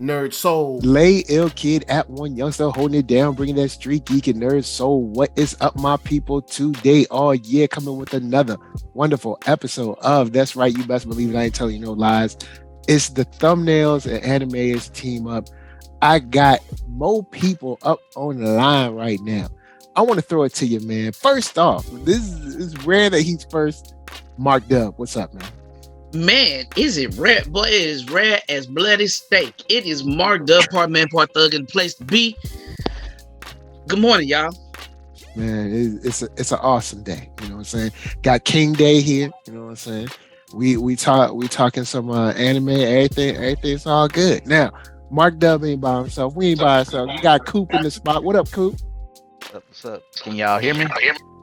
NERDSoul. Lay ill kid at OneYoungsta holding it down, bringing that street geek and nerd soul. What is up, my people? Today, all year, coming with another wonderful episode of That's Right, You Best Believe It. I ain't telling you no lies. It's the thumbnails and animators team up. I got more people up on the line right now. I want to throw it to you, man. First off, this is rare that he's first. Mark Dub, what's up, man? Man, is it rare? Boy, it is rare as bloody steak. It is Mark Dub, part man, part thug, and the place to be. Good morning, y'all. Man, it's an awesome day. You know what I'm saying? Got King Day here. You know what I'm saying? We talking some anime, everything's all good. Now, Mark Dub ain't by himself. We ain't by ourselves. We got Coop in the spot. What up, Coop? What's up? Can y'all hear me?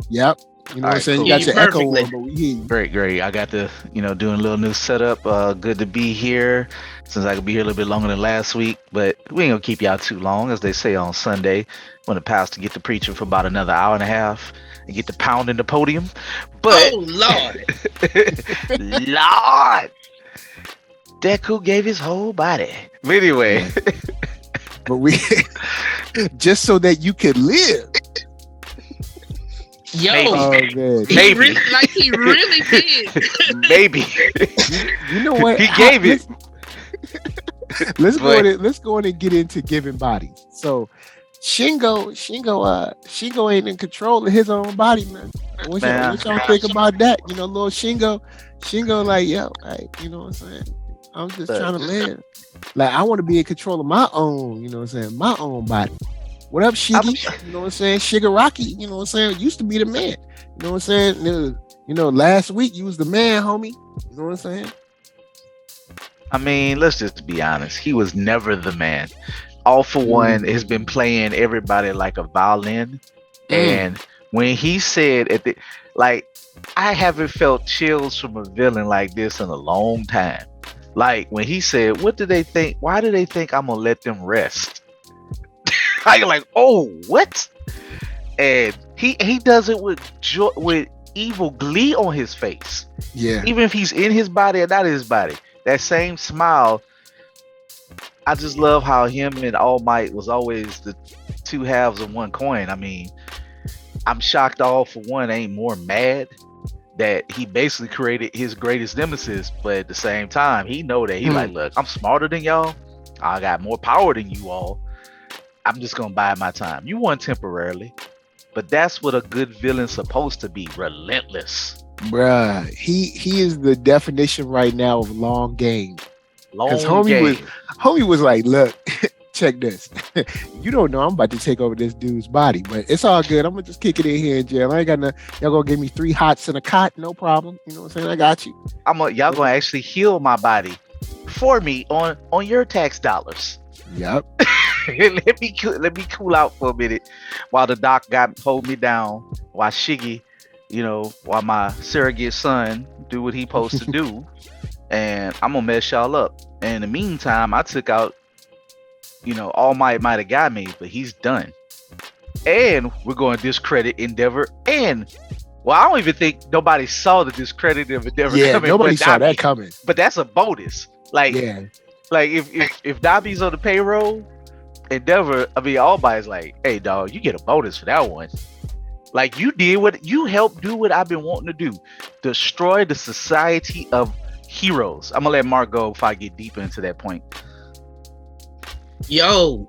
Yep. You know what I'm saying? Cool. You got your echo Perfectly. on, but we hear you. Great. I got to, doing a little new setup. Good to be here since I could be here a little bit longer than last week, but we ain't gonna keep y'all too long, as they say on Sunday when the pastor get to preaching for about another hour and a half and get to pounding the podium. But Oh, Lord. Lord, Deku gave his whole body. But anyway, But we just so that you could live. Yo, Maybe. Oh man. he Maybe. really did. maybe You know what? he gave it. Let's go But- in. Let's go in and get into giving bodies. So Shingo ain't in control of his own body, man. What y'all think about that? Little Shingo, like, yo, like, you know what I'm saying? I'm just trying to live. Like, I want to be in control of my own, my own body. What up, Shiggy? You know what I'm saying? Shigaraki, you know what I'm saying? Used to be the man. You know what I'm saying? Last week you was the man, homie. You know what I'm saying? I mean, let's just be honest. He was never the man. All for One has been playing everybody like a violin. And when he said I haven't felt chills from a villain like this in a long time. Like when he said, "What do they think? Why do they think I'm gonna let them rest?" I'm like, "Oh, what?" And he does it with joy, with evil glee on his face. Yeah. Even if he's in his body or not in his body, that same smile. I just love how him and All Might was always the two halves of one coin. I mean, I'm shocked All for One ain't more mad that he basically created his greatest nemesis, but at the same time, he know that he like, look, I'm smarter than y'all. I got more power than you all. I'm just gonna buy my time. You won temporarily, but that's what a good villain's supposed to be, relentless. Bruh, he is the definition right now of long game. Because homie was like, look, check this. You don't know I'm about to take over this dude's body, but it's all good. I'm gonna just kick it in here in jail. I ain't got no. Y'all gonna give me 3 hots and a cot, no problem. You know what I'm saying? I got you. Y'all gonna actually heal my body for me on your tax dollars. Yep. let me cool out for a minute while the doc hold me down, while Shiggy, while my surrogate son do what he supposed to do, and I'm gonna mess y'all up. And in the meantime, I took out, All Might have got me, but he's done. And we're going to discredit Endeavor. And I don't even think nobody saw the discredit of Endeavor coming. Nobody saw that coming. But that's a bonus. Like, Yeah. like if Dobby's on the payroll, Endeavor, All Might's like, hey dog, you get a bonus for that one. Like you helped do what I've been wanting to do. Destroy the society of heroes. I'm gonna let Mark go before I get deeper into that point. Yo,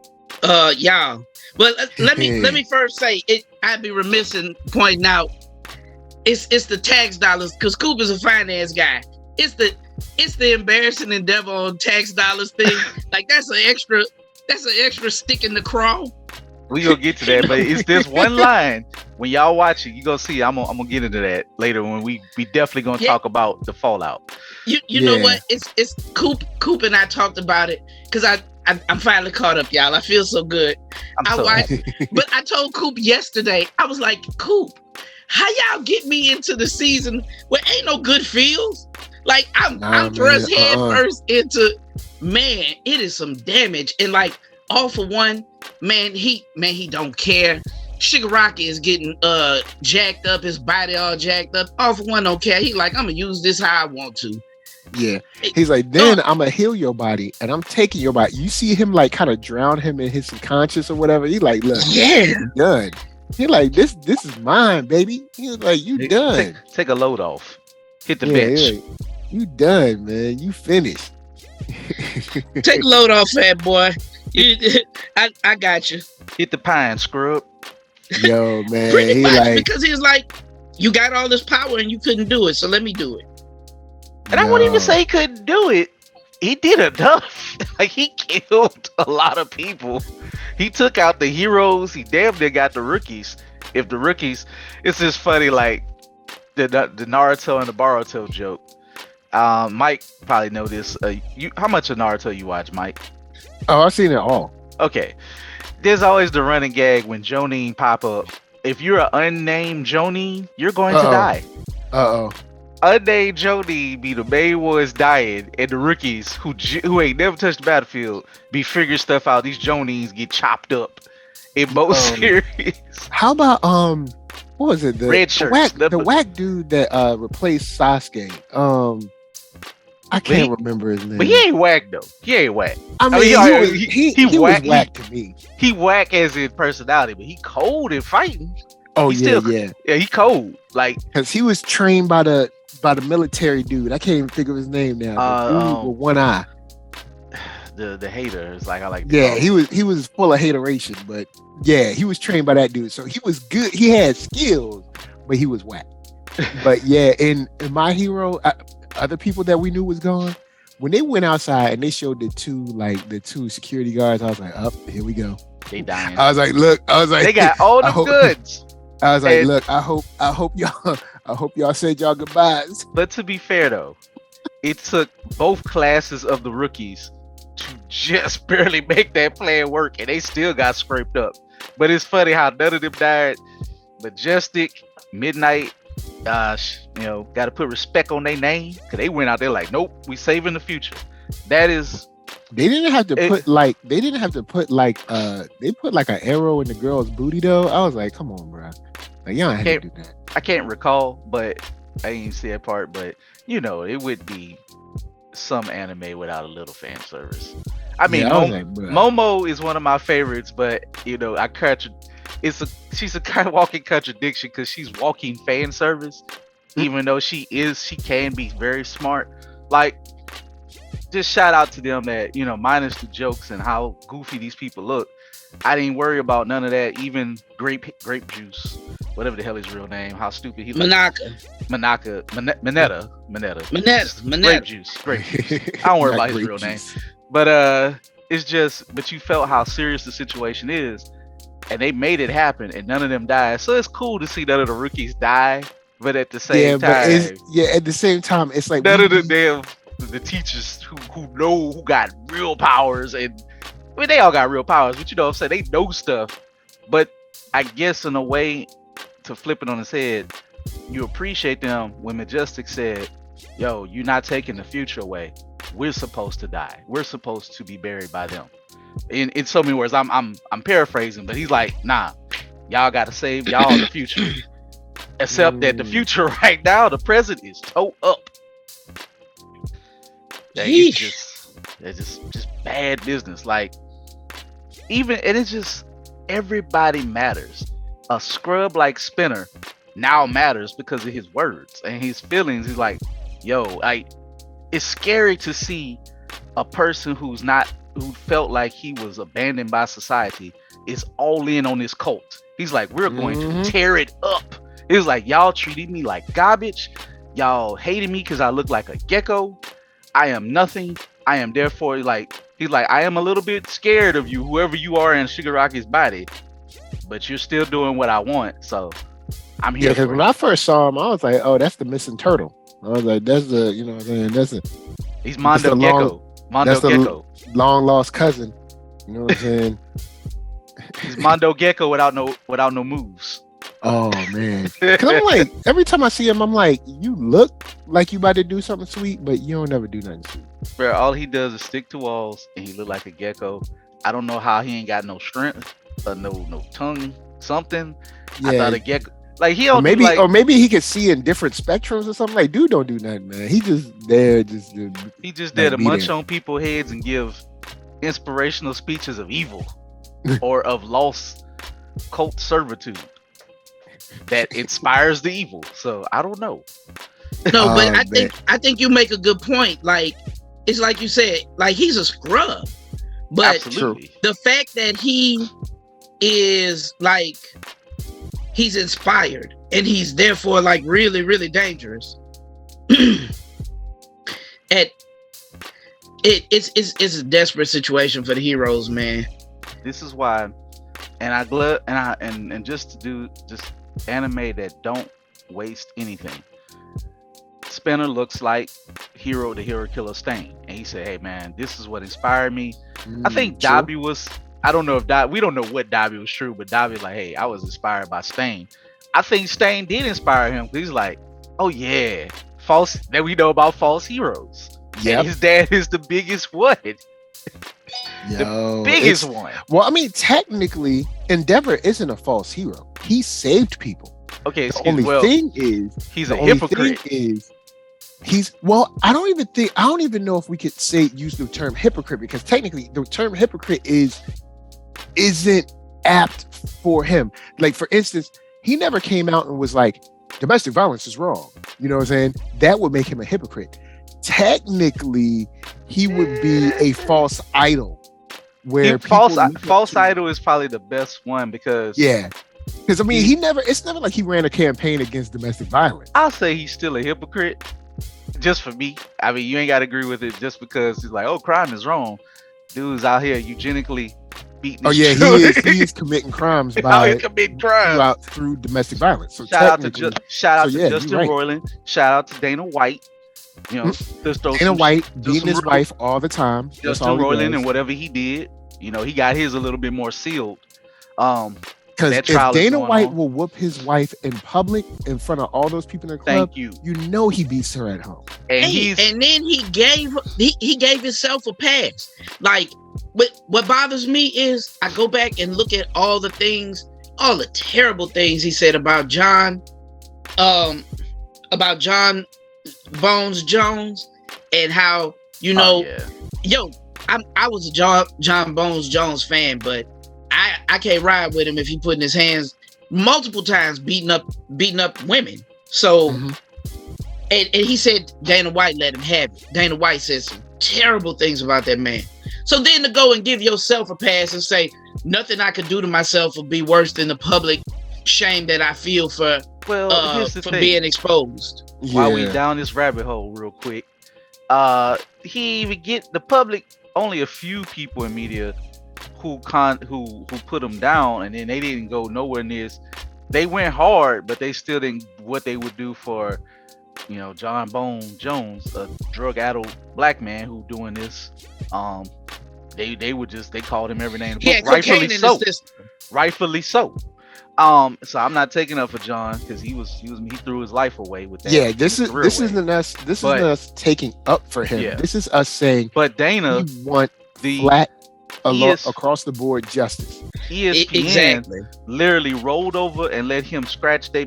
y'all. But let me first say it. I'd be remiss in pointing out it's the tax dollars, because Coop is a finance guy. It's the embarrassing Endeavor on tax dollars thing. Like that's an extra stick in the craw. We gonna get to that, but it's this one line when y'all watch it, you gonna see. I'm gonna get into that later when we definitely gonna talk about the fallout. You know what? It's Coop and I talked about it because I'm finally caught up, y'all. I feel so good. But I told Coop yesterday. I was like, Coop, how y'all get me into the season where ain't no good feels? Like I'm thrust head first into, man, it is some damage. And like All for One, man, he don't care. Shigaraki is getting jacked up, his body all jacked up. All for One don't care. He like, I'm gonna use this how I want to. Yeah. He's like, then I'm gonna heal your body and I'm taking your body. You see him like kind of drown him in his subconscious or whatever. He like, look, you done. He like, this is mine, baby. He was like, you done. Take a load off. Hit the bench. Like, you done, man. You finished. Take a load off, fat boy. I got you. Hit the pine, scrub. Yo, man. Pretty much, like, because he's like, you got all this power and you couldn't do it, so let me do it. And I wouldn't even say he couldn't do it. He did enough. Like, he killed a lot of people. He took out the heroes. He damn near got the rookies. If the rookies, it's just funny, like the Naruto and the Boruto joke. Mike probably know this. How much of Naruto you watch, Mike? Oh, I've seen it all. Okay. There's always the running gag when Jonin pop up. If you're an unnamed Jonin, you're going to die. Unnamed Jonin be the main ones dying, and the rookies who ain't never touched the battlefield be figuring stuff out. These Jonins get chopped up in both series. How about what was it? The red shirts. The whack dude that replaced Sasuke. I can't remember his name. But he ain't whack though. He ain't whack. I mean, he was whack to me. He whack as in personality, but he cold in fighting. Oh yeah. Yeah, he cold. Like, because he was trained by the military dude. I can't even think of his name now. The dude with one eye. The hater is like, I like. Yeah, he was full of hateration, but yeah, he was trained by that dude. So he was good. He had skills, but he was whack. But yeah, in My Hero, other people that we knew was gone. When they went outside and they showed the two security guards, I was like, "Up, here we go." They dying. I was like, "Look," I was like, "They got all the goods." I was like, "Look, I hope y'all said y'all goodbyes." But to be fair though, it took both classes of the rookies to just barely make that plan work, and they still got scraped up. But it's funny how none of them died. Majestic, Midnight, got to put respect on their name, because they went out there like, nope, we saving the future. That is. They didn't have to put they put like an arrow in the girl's booty though. I was like, come on, bro. Like, y'all had to do that. I can't recall, but I didn't see that part. But it would be some anime without a little fan service. I mean, Momo is one of my favorites, but she's a kind of walking contradiction because she's walking fan service, even though she can be very smart. Like, just shout out to them that, minus the jokes and how goofy these people look, I didn't worry about none of that. Even grape juice, whatever the hell his real name, how stupid he looks. Manaka, grape juice. I don't worry about his real name, but but you felt how serious the situation is, and they made it happen, and none of them died. So it's cool to see none of the rookies die, but at the same time, it's like none of the teachers who got real powers, and I mean, they all got real powers, but what I'm saying, they know stuff. But I guess in a way, to flip it on its head, you appreciate them when Majestic said, yo, you're not taking the future away. We're supposed to die. We're supposed to be buried by them. In so many words, I'm paraphrasing, but he's like, nah, y'all gotta save y'all the future. Except that the future right now, the present is toe up. It's just bad business. Like, and it's just, everybody matters. A scrub like Spinner now matters because of his words and his feelings. He's like, yo, it's scary to see a person who felt like he was abandoned by society is all in on this cult. He's like, we're going to tear it up. It's like, y'all treated me like garbage. Y'all hated me because I look like a gecko. I am nothing. I am therefore he's like, I am a little bit scared of you, whoever you are in Shigaraki's body, but you're still doing what I want. So I'm here. Yeah, because when I first saw him, I was like, oh, that's the missing turtle. I was like, that's the, he's Mondo Gecko. That's the long lost cousin. You know what I'm saying? He's Mondo Gecko without no moves. Oh man, because I'm like, every time I see him, I'm like, you look like you about to do something sweet, but you don't ever do nothing sweet. Bro, all he does is stick to walls, and he look like a gecko. I don't know how he ain't got no strength or no tongue, something. Yeah. Like he don't or maybe he could see in different spectrums or something. Like, dude, don't do nothing, man. He just there, he just there to munch on people's heads and give inspirational speeches of evil or of lost cult servitude that inspires the evil. So I don't know. No, but I think you make a good point. Like, it's like you said, like he's a scrub, but absolutely, the fact that he is like he's inspired and he's therefore like really, really dangerous. It's a desperate situation for the heroes, man. This is why, and just to do just anime that don't waste anything. Spinner looks like the hero killer Stain, and he said, "Hey man, this is what inspired me." I think Dabi was. I don't know if we don't know what Dabi was true, but Dabi like, "Hey, I was inspired by Stain." I think Stain did inspire him. He's like, "Oh yeah, false that we know about false heroes." Yeah, his dad is the biggest one. The biggest one. Well, I mean, technically, Endeavor isn't a false hero. He saved people. Okay, the only thing is he's a hypocrite. I don't even know if we could use the term hypocrite, because technically the term hypocrite isn't apt for him. Like, for instance, he never came out and was like, domestic violence is wrong. You know what I'm saying? That would make him a hypocrite. Technically, he would be a false idol. Where false idol is probably the best one, because I mean, it's never like he ran a campaign against domestic violence. I'll say he's still a hypocrite, just for me. I mean, you ain't got to agree with it just because he's like, oh, crime is wrong. Dude's out here eugenically beating. Oh yeah, he is committing crimes through domestic violence. So shout out to Justin Roiland. Shout out to Dana White. You know, Dana White beating his wife all the time. Justin Roiland and whatever he did, you know, he got his a little bit more sealed. Because if Dana White will whoop his wife in public in front of all those people in the club, you know he beats her at home. And then he gave himself a pass. Like, what bothers me is I go back and look at all the terrible things he said about John Bones Jones, and how, you know, I was a John Bones Jones fan, but I can't ride with him if he putting his hands multiple times beating up women. So, and he said Dana White let him have it. Dana White said some terrible things about that man. So then to go and give yourself a pass and say nothing I could do to myself will be worse than the public shame that I feel for being exposed. While we down this rabbit hole real quick, he even get the public, only a few people in media who put him down, and then they didn't go nowhere near. They went hard, but they still didn't what they would do for, you know, John Bone Jones, a drug-addled black man who doing this. They called him every name. Rightfully so. So I'm not taking up for John, because he threw his life away with that. Yeah, this isn't us taking up for him. Yeah. This is us saying, but Dana, we want flat across the board justice. ESPN literally rolled over and let him scratch their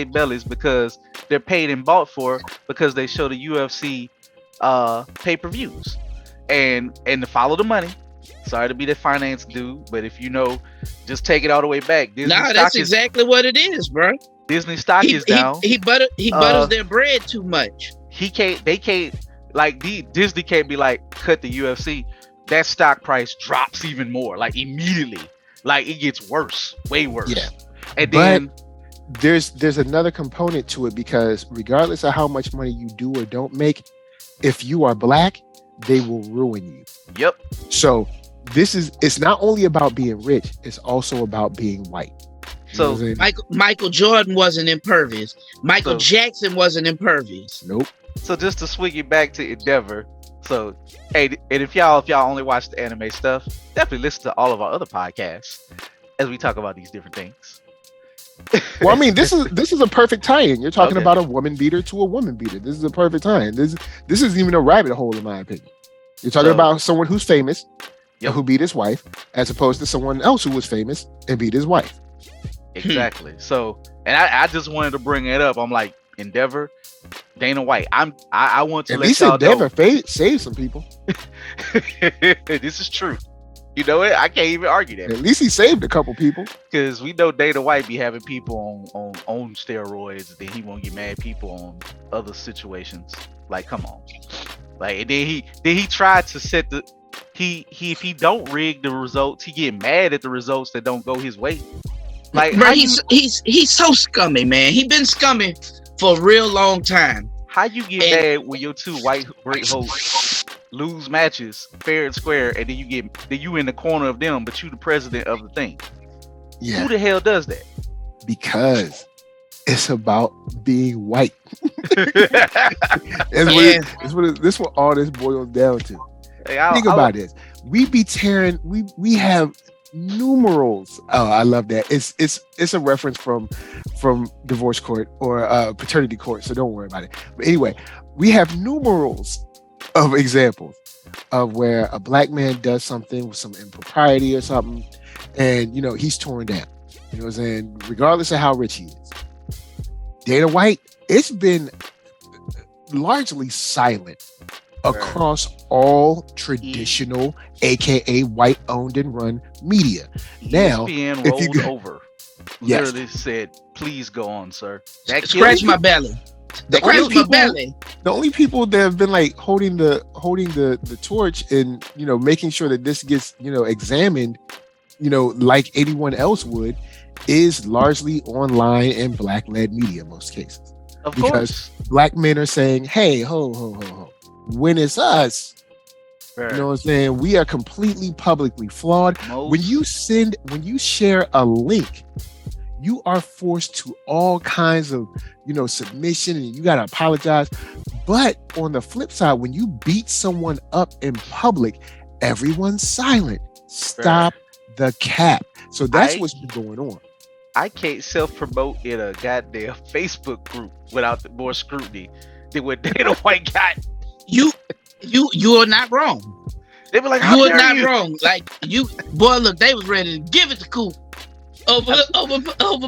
bellies, because they're paid and bought for, because they show the UFC pay-per-views and to follow the money. Sorry to be the finance dude, but if you know, just take it all the way back. That's exactly what it is, bro. Disney stock is down. He butters their bread too much. They can't, like, Disney can't be like, cut the UFC. That stock price drops even more, like immediately. Like, it gets worse, way worse. Yeah. And then there's another component to it, because regardless of how much money you do or don't make, if you are black, they will ruin you. Yep. So it's not only about being rich, it's also about being white. So Michael Jordan wasn't impervious. Michael Jackson wasn't impervious. Nope. So just to swing it back to Endeavor. So, hey, and if y'all only watch the anime stuff, definitely listen to all of our other podcasts as we talk about these different things. Well, I mean, this is a perfect tie-in. You're talking about a woman beater to a woman beater. This is a perfect tie-in. This isn't even a rabbit hole, in my opinion. You're talking about someone who's famous, who beat his wife, as opposed to someone else who was famous and beat his wife. Exactly. So, and I just wanted to bring it up. I'm like, Endeavor, Dana White. I want to At let least y'all Endeavor saved some people. This is true. You know what? I can't even argue that. At least he saved a couple people. Because we know Dana White be having people on steroids, then he won't get mad at people on other situations. Like, come on. Like, and then he tried to set the if he don't rig the results, he get mad at the results that don't go his way. Like, bro, he's so scummy, man. He been scummy for a real long time. How you get mad when your two white great hosts lose matches fair and square, and then you in the corner of them, but you the president of the thing? Yeah. Who the hell does that? Because it's about being white. This what all this boils down to. Hey, think about this. We be tearing. We have numerals. Oh, I love that. It's a reference from divorce court or paternity court, so don't worry about it. But anyway, we have numerals of examples of where a black man does something with some impropriety or something, and he's torn down. You know what I'm saying? Regardless of how rich he is. Dana White, it's been largely silent across all traditional, aka white owned and run media. Now, ESPN rolled over. Literally said, "Please go on, sir." Scratch my belly. The only people that have been like holding the torch and making sure that this gets examined, like anyone else would, is largely online and black led media in most cases. Of because course, black men are saying, "Hey, ho. When it's us, right. You know what I'm saying? We are completely publicly flawed." When you share a link, you are forced to all kinds of, submission, and you got to apologize. But on the flip side, when you beat someone up in public, everyone's silent. Stop the cap. So that's what's been going on. I can't self-promote in a goddamn Facebook group without more scrutiny than what Dana White got. You are not wrong. They were like, you are not wrong. Like, look, they was ready to give it to Coop over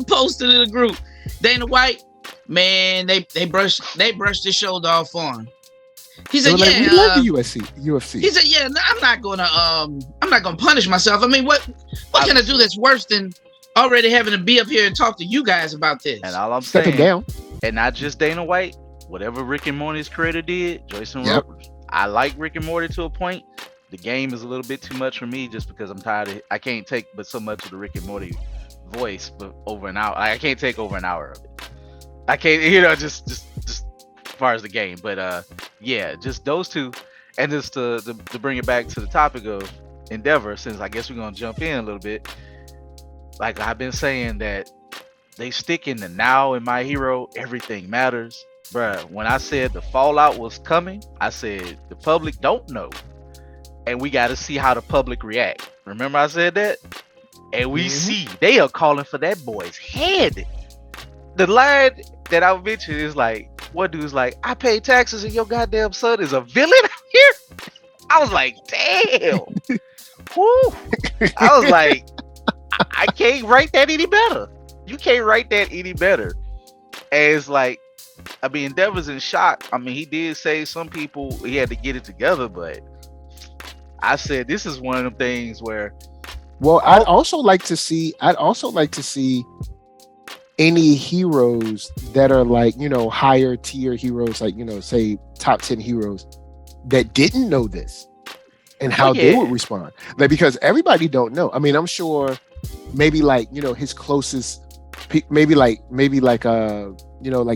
posted in the group. Dana White, man, they brushed his shoulder off on. He said, "Yeah, we love the UFC." He said, "Yeah, I'm not gonna punish myself. I mean, what can I do that's worse than already having to be up here and talk to you guys about this?" And all I'm stepping down, and not just Dana White. Whatever Rick and Morty's creator did, Joyce and Roberts. I like Rick and Morty to a point. The game is a little bit too much for me just because I'm tired of it. I can't take but so much of the Rick and Morty voice, but over an hour. I can't take over an hour of it. I can't, just as far as the game. But yeah, just those two. And just to bring it back to the topic of Endeavor, since I guess we're gonna jump in a little bit. Like I've been saying that they stick in the now in My Hero, everything matters. Bruh, when I said the fallout was coming, I said the public don't know. And we got to see how the public react. Remember I said that? And we see they are calling for that boy's head. The line that I mentioned is like, one dude's like, "I pay taxes and your goddamn son is a villain out here?" I was like, damn. Woo. I was like, I can't write that any better. You can't write that any better. And it's like, I mean, Endeavor's in shock. I mean, he did say some people he had to get it together, but I said this is one of them things where. Well, I'd also like to see any heroes that are like, higher tier heroes, like, say top 10 heroes that didn't know this and how they would respond. Like, because everybody don't know. I mean, I'm sure maybe like, his closest, maybe like like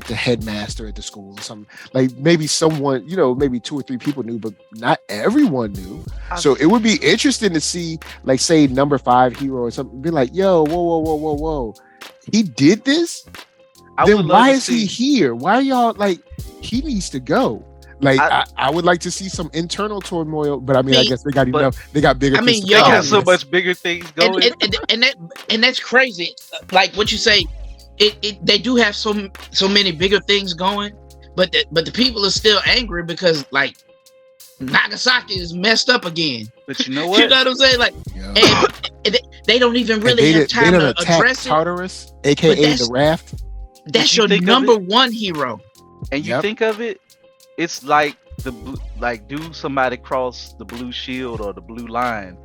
the headmaster at the school or something, like maybe someone, maybe 2 or 3 people knew, but not everyone knew. So it would be interesting to see, like, say number 5 hero or something, be like, "Yo, whoa, he did this? Then why is he here? Why are y'all like, he needs to go?" Like, I would like to see some internal turmoil, but I mean, I guess they got enough. They got bigger. They got so much bigger things going, and that's crazy. Like what you say. They do have so many bigger things going, but the people are still angry because like Nagasaki is messed up again. But you know what? You know what I'm saying? Like, They don't even really have time to address Tartarus, aka the Raft. That's your number one hero. And you think of it, it's like do somebody cross the blue shield or the blue line,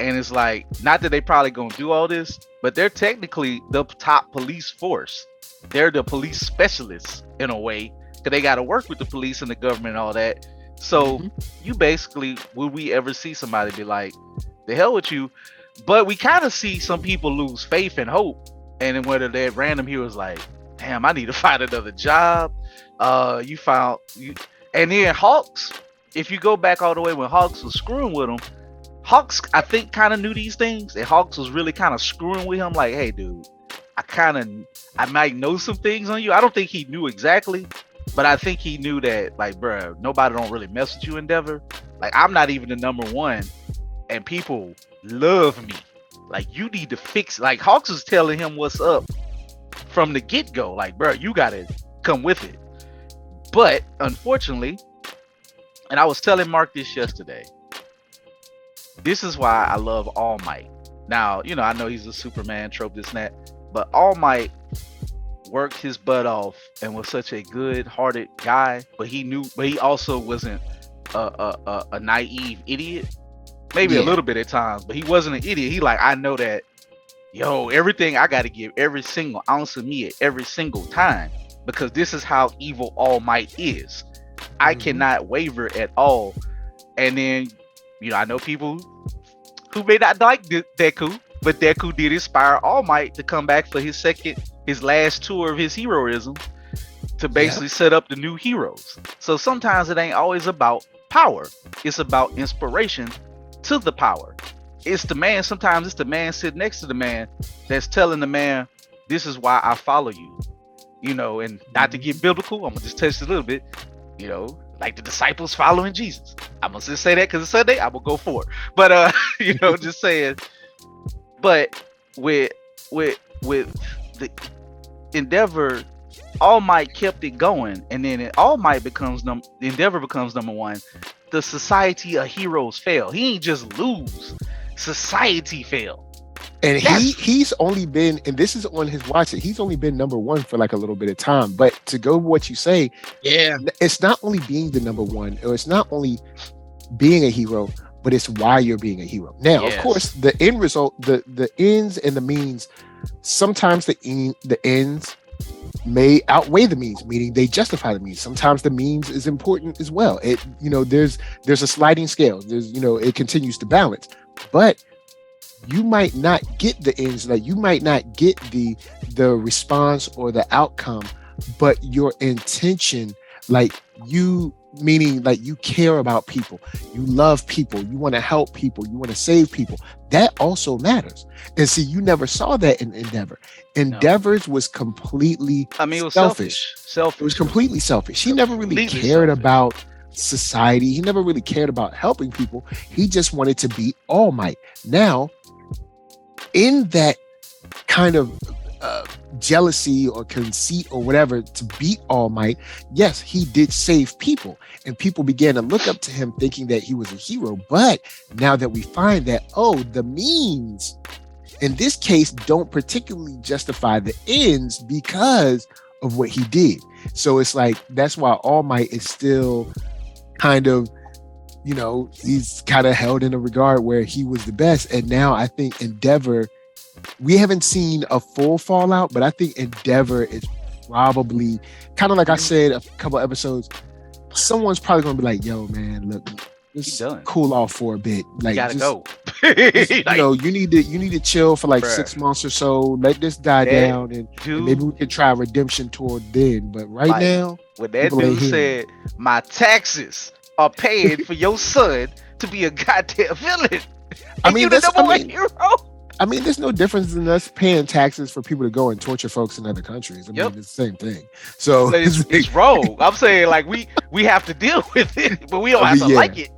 and it's like, not that they probably gonna do all this, but they're technically the top police force. They're the police specialists in a way, because they got to work with the police and the government and all that. So you basically, would we ever see somebody be like, the hell with you? But we kind of see some people lose faith and hope, and then whether they're random heroes like, damn, I need to find another job. And then Hawks, if you go back all the way when Hawks was screwing with him, Hawks, I think, kind of knew these things, and Hawks was really kind of screwing with him, like, hey, dude, I might know some things on you. I don't think he knew exactly, but I think he knew that, like, bro, nobody don't really mess with you, Endeavor. Like, I'm not even the number one, and people love me. Like, you need to fix. Like, Hawks is telling him what's up from the get-go. Like, bro, you gotta come with it. But unfortunately, and I was telling Mark this yesterday, this is why I love All Might. Now, you know, I know he's a Superman trope, this and that, but All Might worked his butt off and was such a good-hearted guy, but he also wasn't a naive idiot. Maybe a little bit at times, but he wasn't an idiot. He like, I know that, everything I got to give every single ounce of me at every single time, because this is how evil All Might is. I cannot waver at all. And then, I know people who may not like Deku, but Deku did inspire All Might to come back for his last tour of his heroism to basically set up the new heroes. So sometimes it ain't always about power. It's about inspiration to the power. Sometimes it's the man sitting next to the man that's telling the man, this is why I follow you. And not to get biblical, I'm gonna just touch it a little bit, like the disciples following Jesus. I'm gonna just say that because it's Sunday, I'm gonna go for it. But just saying. But with the Endeavor, All Might kept it going, and then All Might Endeavor becomes number one. The society of heroes fail. He ain't just lose. Society failed. And he's only been, and this is on his watch, he's only been number one for like a little bit of time. But to go what you say, it's not only being the number one, or it's not only being a hero, but it's why you're being a hero. Now, of course, the end result, the ends and the means, sometimes the ends may outweigh the means, meaning they justify the means. Sometimes the means is important as well. There's a sliding scale. It continues to balance, but you might not get the ends, like you might not get the response or the outcome, but your intention, meaning you care about people, you love people, you want to help people, you want to save people, that also matters. And see, you never saw that in Endeavor. Endeavor's was completely selfish. It was completely selfish. He never really cared about society. He never really cared about helping people. He just wanted to beat All Might. Now, in that kind of jealousy or conceit or whatever to beat All Might, yes, he did save people, and people began to look up to him thinking that he was a hero. But now that we find that, the means in this case don't particularly justify the ends because of what he did. So it's like, that's why All Might is still kind of, he's kind of held in a regard where he was the best. And now I think Endeavor, we haven't seen a full fallout, but I think Endeavor is probably kind of like I said a couple episodes, someone's probably gonna be like, yo man, look, just cool off for a bit. Like, you gotta go. You need to chill for 6 months or so, let this die down, and maybe we can try a redemption tour then. But right now, when that dude said, my taxes are paid for your son to be a goddamn villain, hero. I mean, there's no difference in us paying taxes for people to go and torture folks in other countries. I mean, it's the same thing. So it's wrong. I'm saying we have to deal with it, but we don't have to like it.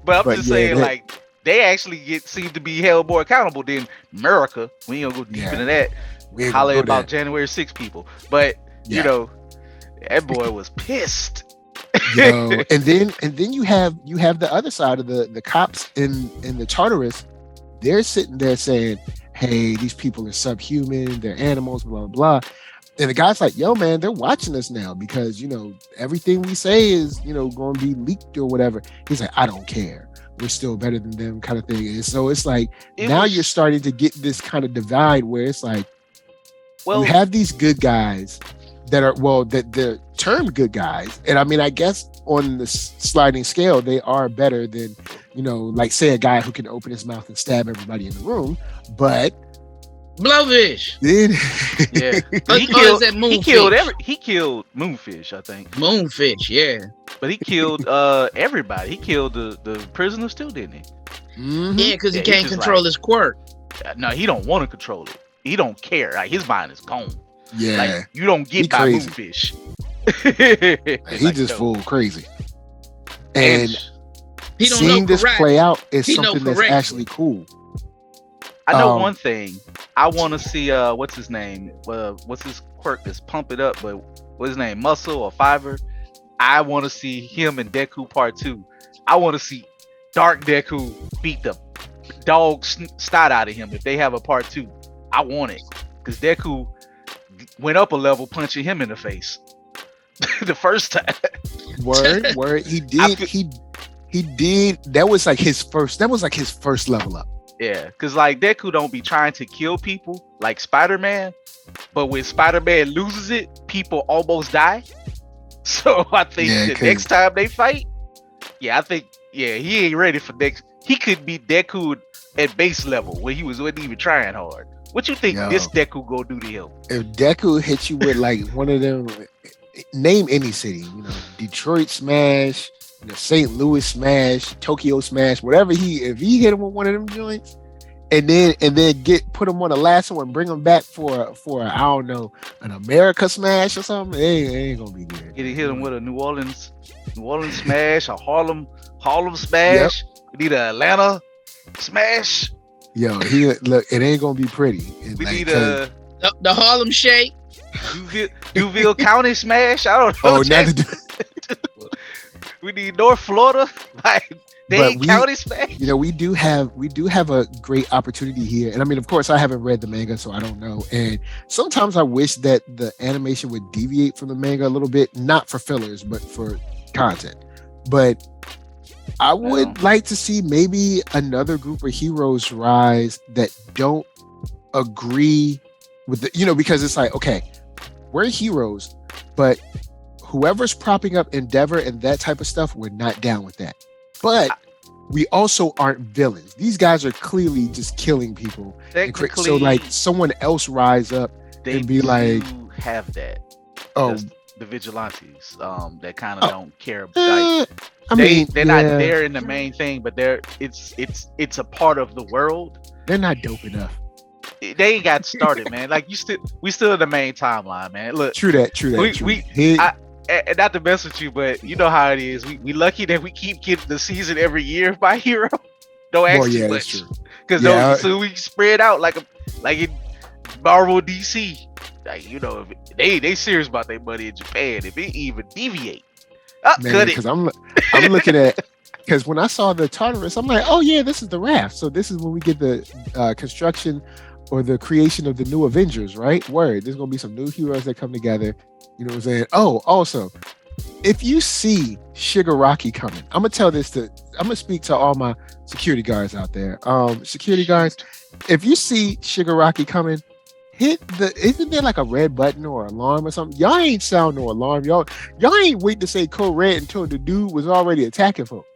But I'm just saying they actually seem to be held more accountable than America. We ain't gonna go deep into that. We holler about January 6 people, but that boy was pissed. And then you have the other side of the cops in the Tartarus. they're sitting there saying, hey, these people are subhuman, they're animals, blah, blah, blah. And the guy's like, yo, man, they're watching us now because, everything we say is, going to be leaked or whatever. He's like, I don't care. We're still better than them kind of thing. And so it's like, you're starting to get this kind of divide where it's like, you have these good guys that are, that they're termed good guys. And I mean, I guess on the sliding scale, they are better than, like say a guy who can open his mouth and stab everybody in the room. But Blowfish. Yeah. He killed Moonfish, I think. Moonfish, yeah. But he killed everybody. He killed the prisoners too, didn't he? Mm-hmm. Yeah, because he can't control his quirk. No, he don't want to control it. He don't care. Like his mind is gone. Yeah. Like you don't get by Moonfish. He just full crazy. And he don't seeing this play out is something that's actually cool. I know one thing. I want to see what's his name? What's his quirk that's pump it up? But what's his name? Muscle or Fiverr? I want to see him in Deku Part 2. I want to see Dark Deku beat the dog snot out of him if they have a Part 2. I want it because Deku went up a level punching him in the face the first time. Word. He did. He did. That was like his first level up. Yeah, because like Deku don't be trying to kill people like Spider-Man, but when Spider-Man loses it, people almost die. So I think the next time they fight, he ain't ready for next. He could be Deku at base level when he wasn't even trying hard. What you think this Deku gonna do to him? If Deku hits you with like one of them, name any city, Detroit smash, St. Louis smash, Tokyo smash, whatever if he hit him with one of them joints, and then put him on the last one, bring him back for I don't know, an America smash or something, it ain't gonna be good. He hit him with a New Orleans smash, a Harlem smash. We need an Atlanta smash. Yo, look, it ain't gonna be pretty. We need the Harlem Shake. Duville County smash. I don't know. Oh, we need North Florida, like Dade County smash. We do have a great opportunity here, and I mean, of course, I haven't read the manga, so I don't know. And sometimes I wish that the animation would deviate from the manga a little bit, not for fillers, but for content. But I would like to see maybe another group of heroes rise that don't agree with because it's like, okay, we're heroes, but whoever's propping up Endeavor and that type of stuff, we're not down with that. But we also aren't villains. These guys are clearly just killing people. So like someone else rise up and be like, have that. Oh, the vigilantes that kind of don't care about. They're not there in the main thing, but it's a part of the world. They're not dope enough. They ain't got started, man. Like we still in the main timeline, man. Look, true that. And not to mess with you, but you know how it is. We lucky that we keep getting the season every year by hero. Don't ask too much, because so we spread out like in Marvel, DC. Like they serious about their money in Japan. If it even deviate, cut it. Because I'm looking at. Because when I saw the Tartarus, I'm like, oh yeah, this is the raft. So this is when we get the construction or the creation of the new Avengers, right? Word. There's gonna be some new heroes that come together. You know what I'm saying? Oh, also, if you see Shigaraki coming, I'm gonna speak to all my security guards out there. Security guards, if you see Shigaraki coming, isn't there like a red button or alarm or something? Y'all ain't sound no alarm. Y'all ain't wait to say code red until the dude was already attacking folks.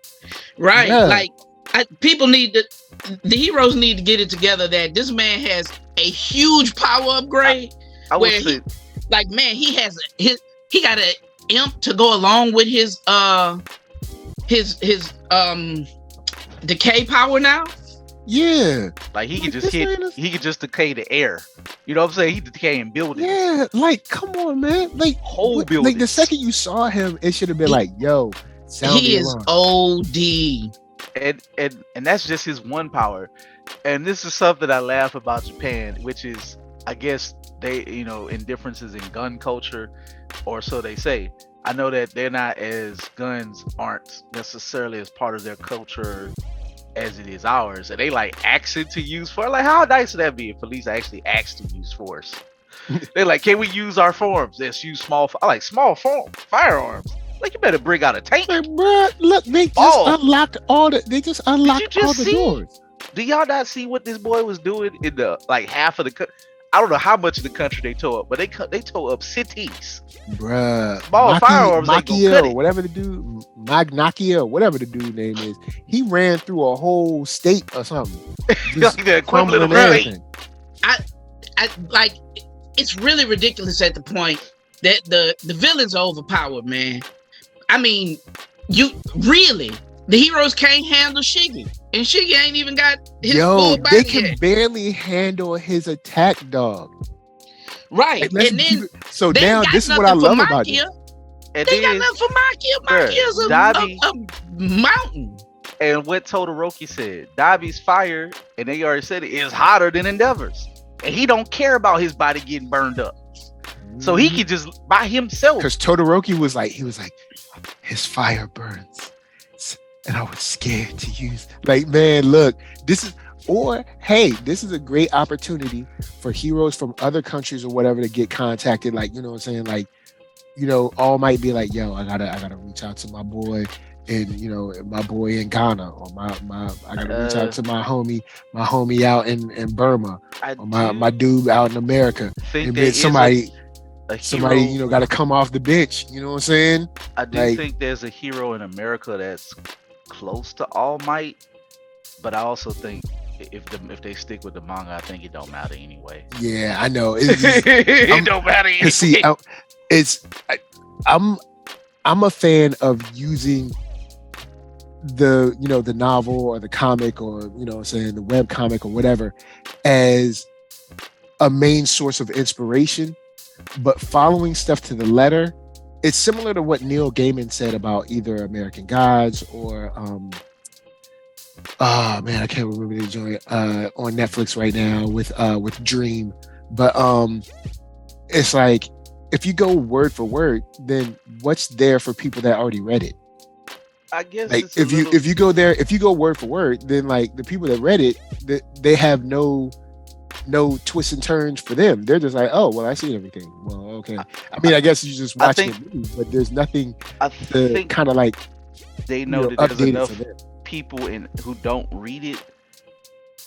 Right. Yeah. Like the heroes need to get it together that this man has a huge power upgrade. He got an imp to go along with his decay power now. Yeah. Like he could just decay the air. You know what I'm saying? He decaying buildings. Yeah, like come on, man. Like whole buildings. Like the second you saw him, it should have been like, yo, he is OD. And that's just his one power. And this is something I laugh about Japan, which is, I guess they, in differences in gun culture, or so they say. I know that they're not guns aren't necessarily as part of their culture as it is ours, and they like asking to use force. Like, how nice would that be if police actually asked to use force? They're like, can we use our forms? Let's use small firearms. Like, you better bring out a tank. Like, bro, look, they just unlocked all the. They just unlocked all the doors. Do y'all not see what this boy was doing in the like half of the? I don't know how much of the country they tore up, but they tore up cities. Bruh, small firearms, whatever the dude, Magnakia, whatever the dude name is, he ran through a whole state or something. Like the equivalent of everything. I like. It's really ridiculous at the point that the villains are overpowered, man. I mean, the heroes can't handle Shiggy, and Shiggy ain't even got his full body they can yet. barely handle his attack dog. Right, like, and then so now this is what I love about it. They got nothing for Makia. Makia's a mountain. And what Todoroki said, Dabi's fire, and they already said it, is hotter than Endeavor's. And he don't care about his body getting burned up. So he can just by himself. Because Todoroki was like, his fire burns. And I was scared to use. Like, man, look, this is a great opportunity for heroes from other countries or whatever to get contacted. Like, you know what I'm saying? Like, you know, all might be like, yo, I gotta reach out to my boy my boy in Ghana, or I gotta reach out to my homie out in Burma, or my dude out in America. And then somebody, you know, gotta come off the bench. You know what I'm saying? I do think there's a hero in America that's close to All Might, but I also think if they stick with the manga, I think it don't matter anyway. Yeah, I know. It don't matter anyway. See, I'm a fan of using the novel or the comic, or you know what I'm saying, the web comic or whatever, as a main source of inspiration, but following stuff to the letter. It's similar to what Neil Gaiman said about either American Gods or I can't remember the joint on Netflix right now with Dream, but it's like, if you go word for word, then what's there for people that already read it? I guess like if you go word for word, then like the people that read it, they have no twists and turns for them. They're just like, oh well, I see everything. Well, okay. I mean, I guess you just watching it move, but there's nothing to kind of like they know that there's enough people who don't read it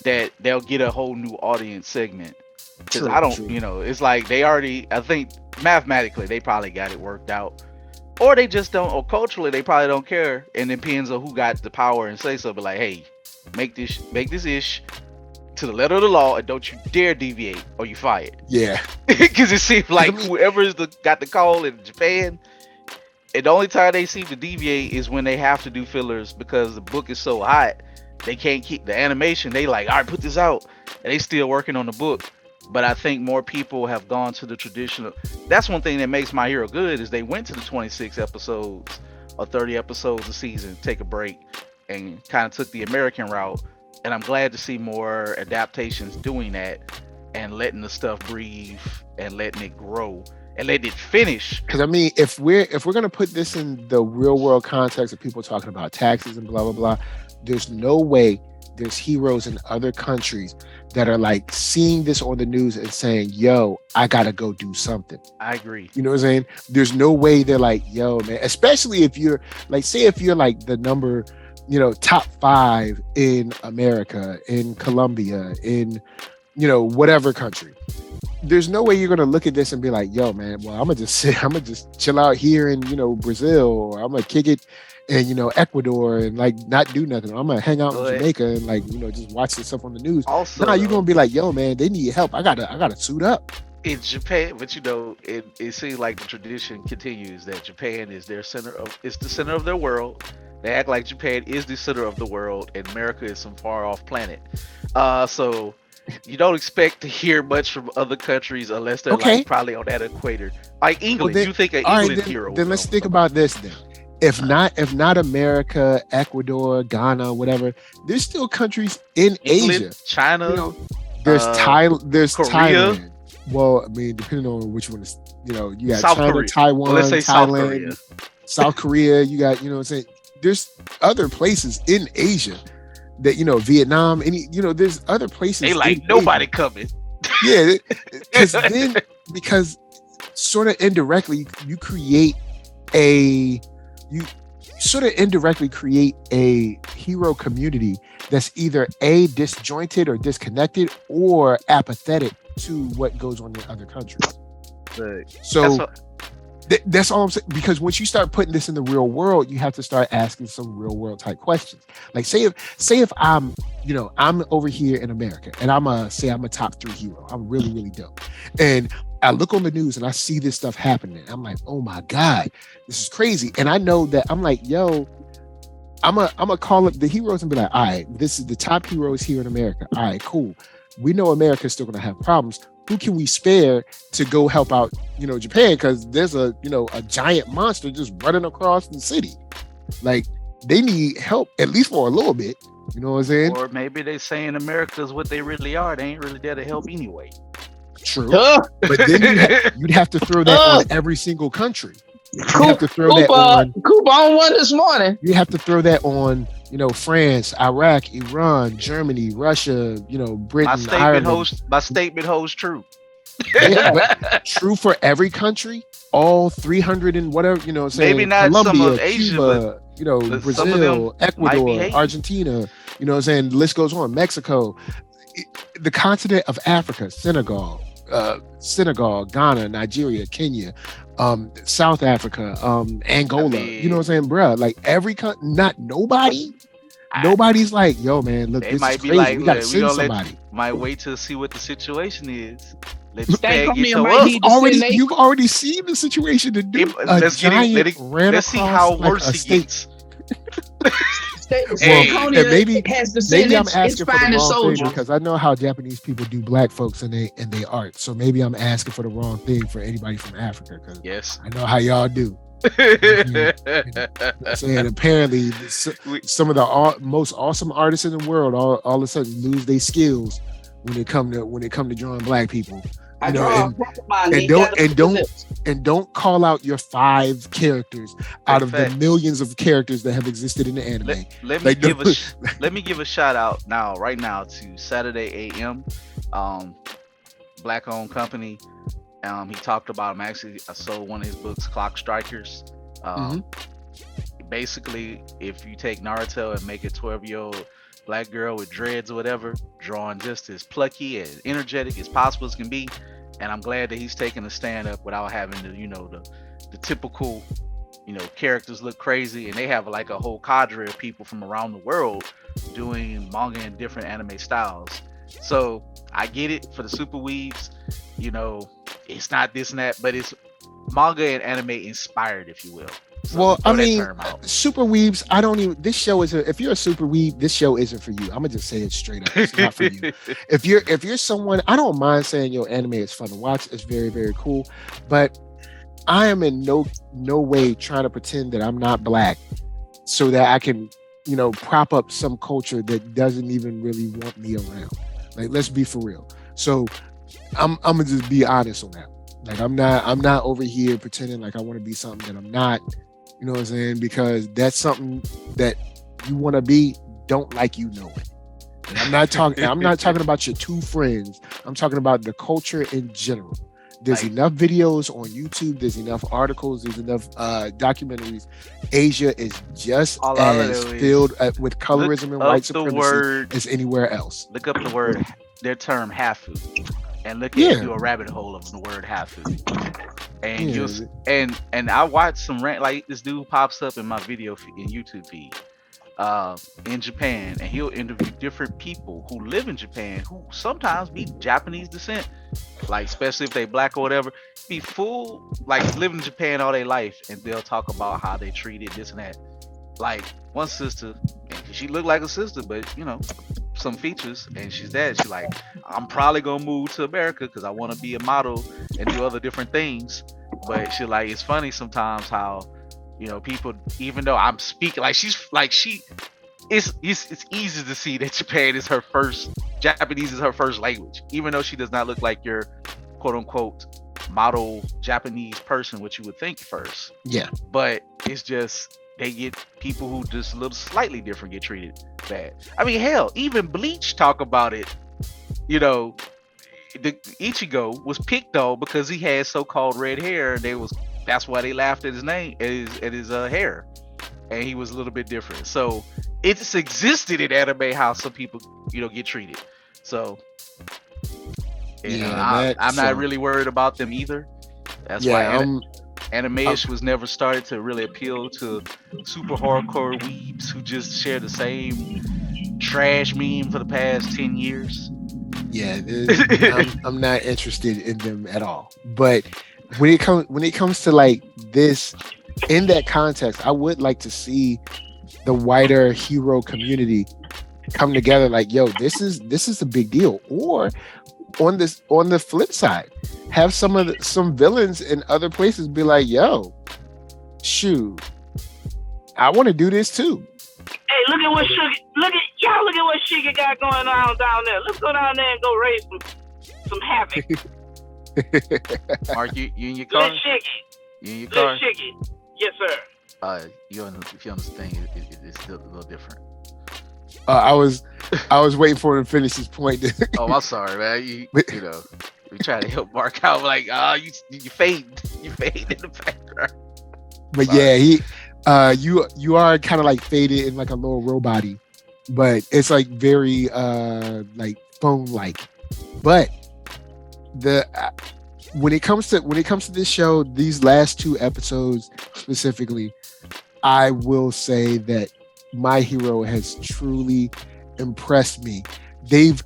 that they'll get a whole new audience segment. Because I don't, it's like they already, I think mathematically they probably got it worked out, or they just don't, or culturally they probably don't care, and it depends on who got the power and say so. But like, hey, make this ish to the letter of the law, and don't you dare deviate, or you fired. Yeah, because it seems like whoever got the call in Japan, and the only time they seem to deviate is when they have to do fillers because the book is so hot, they can't keep the animation. They like, all right, put this out, and they still working on the book. But I think more people have gone to the traditional. That's one thing that makes My Hero good, is they went to the 26 episodes or 30 episodes a season, take a break, and kind of took the American route. And I'm glad to see more adaptations doing that and letting the stuff breathe and letting it grow and letting it finish. Because I mean, if we're gonna put this in the real world context of people talking about taxes and blah blah blah, there's no way there's heroes in other countries that are like seeing this on the news and saying, yo, I gotta go do something. I agree. You know what I'm saying? There's no way they're like, yo, man, especially if you're like, say if you're like the number, top 5 in America, in Colombia, in, whatever country. There's no way you're gonna look at this and be like, yo, man, well, I'm gonna just chill out here in, Brazil, or I'm gonna kick it in, Ecuador and like not do nothing. I'm gonna hang out in Jamaica and like, just watch this stuff on the news. Also, you're gonna be like, yo, man, they need help. I gotta suit up. In Japan, but it seems like the tradition continues that Japan is the center of their world. They act like Japan is the center of the world and America is some far off planet. So you don't expect to hear much from other countries unless they're like probably on that equator. Like England, you think an England hero? Then let's think about this then. If not America, Ecuador, Ghana, whatever, there's still countries in Asia, China. There's Korea. Thailand. Well, I mean, depending on which one is, you got South China, Korea. Taiwan, let's say Thailand, South Korea. You got, what I'm saying, there's other places in Asia that, Vietnam, there's other places. They like nobody coming. Yeah, because sort of indirectly you sort of indirectly create a hero community that's either A, disjointed or disconnected, or apathetic to what goes on in other countries. So that's all I'm saying. Because once you start putting this in the real world, you have to start asking some real world type questions. Like say if I'm over here in America and I'm a top 3 hero. I'm really, really dope. And I look on the news and I see this stuff happening. I'm like, oh my God, this is crazy. And I know that I'm like, yo, I'm a call up the heroes and be like, all right, this is the top heroes here in America. All right, cool. We know America's still going to have problems. Who can we spare to go help out, Japan? Because there's a giant monster just running across the city. Like, they need help, at least for a little bit. You know what I'm saying? Or maybe they saying America's what they really are. They ain't really there to help anyway. True. But then you'd have to throw that on every single country. You have to throw that on. Coop on one this morning. You have to throw that on, France, Iraq, Iran, Germany, Russia, Britain, Ireland. My statement holds true. Yeah, true for every country, all 300 and whatever, maybe not Colombia, some of Asia, Cuba, but Brazil, Ecuador, Argentina, the list goes on, Mexico, the continent of Africa, Senegal, Ghana, Nigeria, Kenya, South Africa, Angola, bruh, like every not nobody's like, yo, man, look, this is crazy. Like, we gotta send somebody. Might wait to see what the situation is. You've already seen the situation to do let's see how worse it gets. Maybe I'm asking for the wrong thing because I know how Japanese people do black folks and they art. So maybe I'm asking for the wrong thing for anybody from Africa because I know how y'all do. Saying apparently some of the most awesome artists in the world all of a sudden lose their skills when it come to drawing black people. And don't call out your 5 characters out of the millions of characters that have existed in the anime. Let me give a shout out right now to Saturday AM, black owned company. He talked about him. Actually, I sold one of his books, Clock Strikers. Basically, if you take Naruto and make a 12-year-old black girl with dreads or whatever, drawing just as plucky and energetic as possible as can be. And I'm glad that he's taking a stand up without having to, the typical, characters look crazy. And they have like a whole cadre of people from around the world doing manga in different anime styles. So I get it for the super weebs, it's not this and that, but it's manga and anime inspired, if you will. So well, I mean, super weebs, this show isn't, if you're a super weeb, this show isn't for you. I'm gonna just say it straight up. It's not for you. If you're someone, I don't mind saying your anime is fun to watch. It's very, very cool. But I am in no way trying to pretend that I'm not black so that I can, prop up some culture that doesn't even really want me around. Like, let's be for real. So I'm gonna just be honest on that. Like, I'm not over here pretending like I want to be something that I'm not. You know what I'm saying? Because that's something that you want to be. Don't like it. And I'm not talking about your 2 friends. I'm talking about the culture in general. There's enough videos on YouTube. There's enough articles. There's enough documentaries. Asia is just as filled with colorism and white supremacy as anywhere else. Look up their term hafu, and look into a rabbit hole of the word hafu. And I watched some like this dude pops up in my video in YouTube feed in Japan, and he'll interview different people who live in Japan who sometimes be Japanese descent, like especially if they black or whatever, be full like living in Japan all their life, and they'll talk about how they treated this and that. Like one sister, she looked like a sister, but some features, and she's like, I'm probably gonna move to America because I want to be a model and do other different things. But she like, it's funny sometimes how people, even though I'm speaking like it's easy to see that Japanese is her first language, even though she does not look like your quote unquote model Japanese person, what you would think first. Yeah, but it's just they get people who just a little slightly different get treated. bad. I mean, hell, even Bleach talk about it. You know, the Ichigo was picked on because he had so-called red hair. That's why they laughed at his name, at his hair, and he was a little bit different. So it's existed in anime how some people, get treated. So I'm not really worried about them either. That's why anime-ish was never started to really appeal to super hardcore weebs who just share the same trash meme for the past 10 years. Yeah, I'm not interested in them at all. But when it comes to like this, in that context, I would like to see the wider hero community come together. Like, yo, this is a big deal. Or on the flip side, have some villains in other places be like, yo, shoot, I want to do this too. Hey, look at what Sugar got going on down there. Let's go down there and go raise some havoc. Mark, you in your car? You in your car? Yes, sir. If you understand, it's still a little different. I was waiting for him to finish his point. Oh, I'm sorry, man. We try to help Mark out. Like, you fade in the background. But sorry. Yeah, you are kind of like faded in like a little robot-y, but it's like very like phone-like. But when it comes to this show, these last 2 episodes specifically, I will say that My Hero has truly impressed me. They've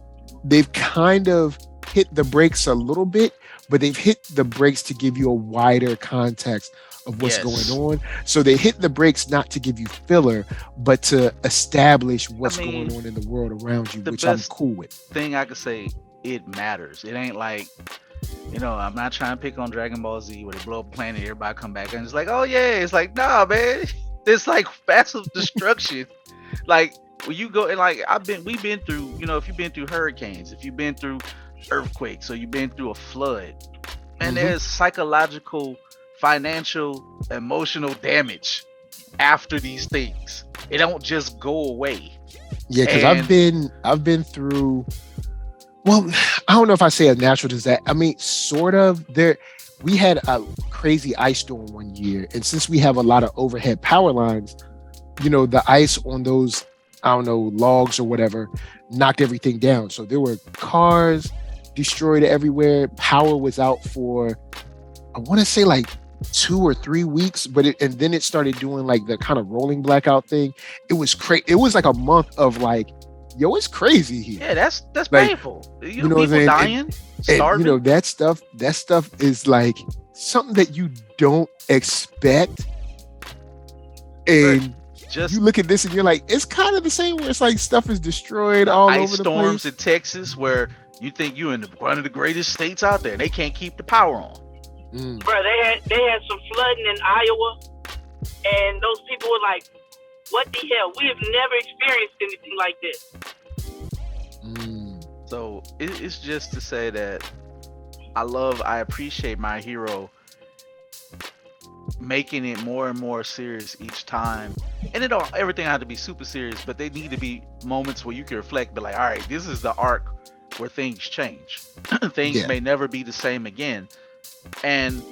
kind of hit the brakes a little bit, but they've hit the brakes to give you a wider context of what's going on. So they hit the brakes not to give you filler, but to establish what's going on in the world around you, which I'm cool with. Thing I could say, it matters. It ain't like, I'm not trying to pick on Dragon Ball Z where they blow up a planet, everybody come back and it's like, oh yeah, it's like, nah, man, it's like massive destruction. Like when you go and like we've been through, if you've been through hurricanes, if you've been through earthquakes, or you've been through a flood, and there's psychological, financial, emotional damage after these things. It don't just go away. Yeah, because I've been through. Well, I don't know if I say a natural disaster. I mean, sort of. We had a crazy ice storm one year, and since we have a lot of overhead power lines, the ice on those, I don't know, logs or whatever, knocked everything down. So there were cars destroyed everywhere. Power was out for, I want to say like 2 or 3 weeks, and then it started doing like the kind of rolling blackout thing. It was crazy. It was like a month of like, yo, it's crazy here. Yeah, that's like, painful. People dying, starving. And, that stuff is like something that you don't expect. And you look at this and you're like, it's kind of the same where it's like stuff is destroyed all over the place. Ice storms in Texas where you think you're in one of the greatest states out there. They can't keep the power on. Bro, they had some flooding in Iowa, and those people were like, what the hell? We have never experienced anything like this. So it's just to say that I appreciate My Hero making it more and more serious each time. And everything had to be super serious, but they need to be moments where you can reflect, be like, all right, this is the arc where things change. Things may never be the same again. And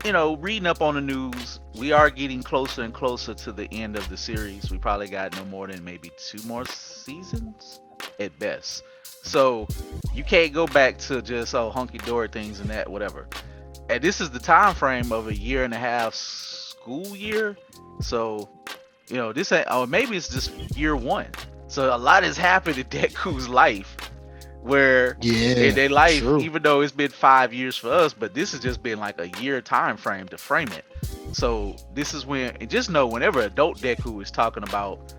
reading up on the news, we are getting closer and closer to the end of the series. We probably got no more than maybe 2 more seasons at best. So you can't go back to just hunky-dory things and that, whatever. And this is the time frame of a 1.5-year school year. So, this ain't, or maybe it's just year 1. So a lot has happened in Deku's life. Where in their life, even though it's been 5 years for us, but this has just been like a year time frame to frame it. So this is when, and just know whenever adult Deku is talking about,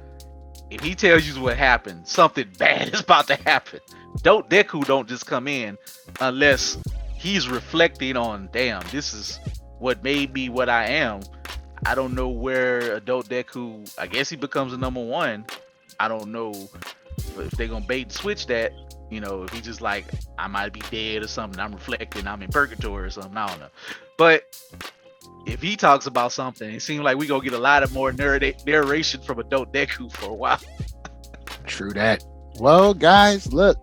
if he tells you what happened, something bad is about to happen. Adult Deku don't just come in unless he's reflecting on, damn, this is what made me what I am. I don't know where adult Deku, I guess he becomes a number 1. I don't know if they're gonna bait and switch that. If he just like, I might be dead or something, I'm reflecting, I'm in purgatory or something, I don't know. But if he talks about something, it seems like we gonna get a lot of more narration from adult Deku for a while. True that. Well, guys, look,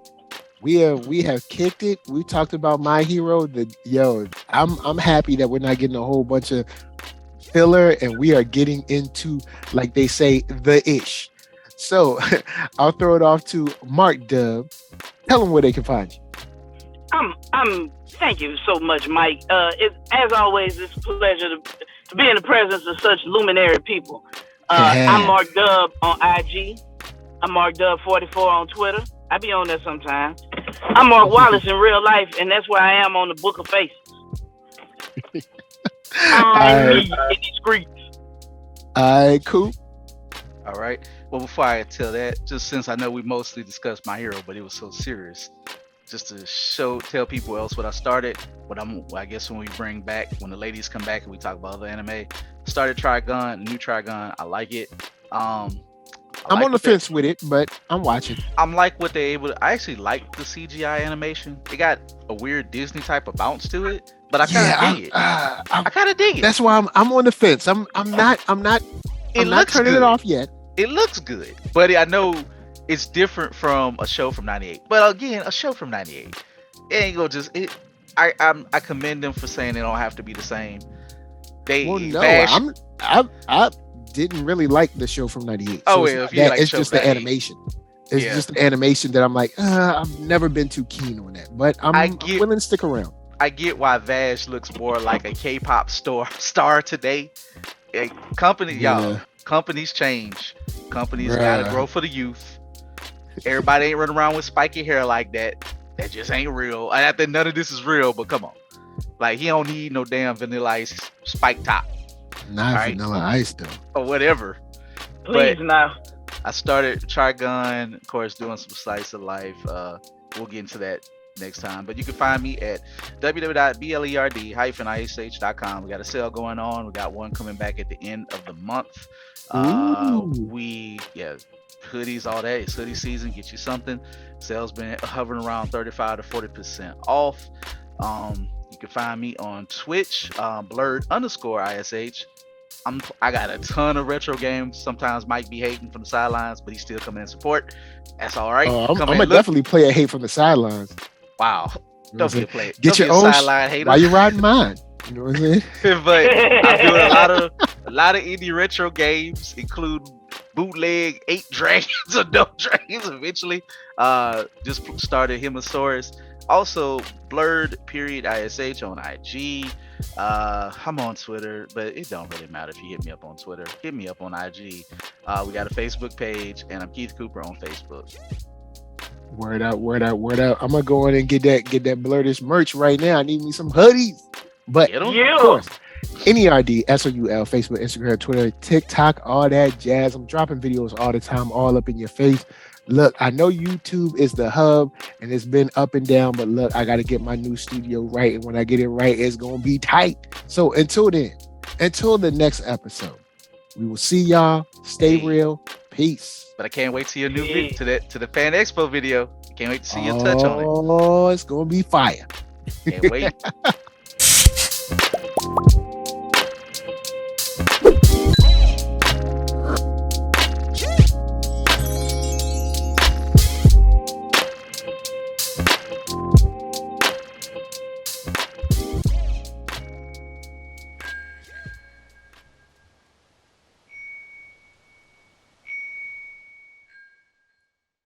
we have kicked it. We talked about My Hero. I'm happy that we're not getting a whole bunch of filler, and we are getting into, like they say, the ish. So I'll throw it off to Mark Dub. Tell them where they can find you. Thank you so much, Mike. As always, it's a pleasure to be in the presence of such luminary people. I'm Mark Dub on IG. I'm Mark Dub 44 on Twitter. I be on there sometimes. I'm Mark Wallace in real life, and that's where I am on the Book of Faces. In these streets. All right, cool. All right. Well, before I tell that, just since I know we mostly discussed My Hero, but it was so serious, just to tell people else what I started. I guess when the ladies come back and we talk about other anime, started Trigun, new Trigun. I like it. I'm on the fence with it, but I'm watching. I'm like what they able to. I actually like the CGI animation. It got a weird Disney type of bounce to it, but I kind of dig it. I kind of dig it. That's why I'm on the fence. I'm not turning it off yet. It looks good, but I know it's different from a show from '98. But again, a show from '98, it ain't gonna just it. I commend them for saying they don't have to be the same. I didn't really like the show from '98. So it's just the animation. It's just the animation that I'm like, I've never been too keen on that. But I'm willing to stick around. I get why Vash looks more like a K-pop star today. Companies change. Companies gotta grow for the youth. Everybody ain't running around with spiky hair like that. That just ain't real. I think none of this is real, but come on. Like, he don't need no damn Vanilla Ice spike top. Not right? Vanilla Ice though. Or whatever. Please now. I started Trigun, of course, doing some slice of life. We'll get into that next time. But you can find me at www.blerd-ish.com. We got a sale going on. We got one coming back at the end of the month. Hoodies, all that. It's hoodie season. Get you something. Sales been hovering around 35 to 40% off. You can find me on Twitch, blerd_ish. I got a ton of retro games. Sometimes Mike be hating from the sidelines, but he's still coming in support. That's all right. I'm gonna definitely play a hate from the sidelines. Wow. Don't be a player. Get your own sideline hater. Why you riding mine? You know what I'm saying? But I'm doing a lot of indie retro games, including bootleg 8 Dragons or No Dragons eventually. Just started Himosaurus. Also, blerd_ish on IG. I'm on Twitter, but it don't really matter if you hit me up on Twitter. Hit me up on IG. We got a Facebook page, and I'm Keith Cooper on Facebook. Word out. I'm gonna go in and get that Blerdish merch right now. I need me some hoodies. But of course, NERD, SOUL, Facebook, Instagram, Twitter, TikTok, all that jazz. I'm dropping videos all the time, all up in your face. Look, I know YouTube is the hub and it's been up and down, but look, I got to get my new studio right. And when I get it right, it's going to be tight. So until then, until the next episode, we will see y'all. Stay real. Peace. But I can't wait to your new video, to the Fan Expo video. Can't wait to see your touch on it. Oh, it's going to be fire. Can't wait.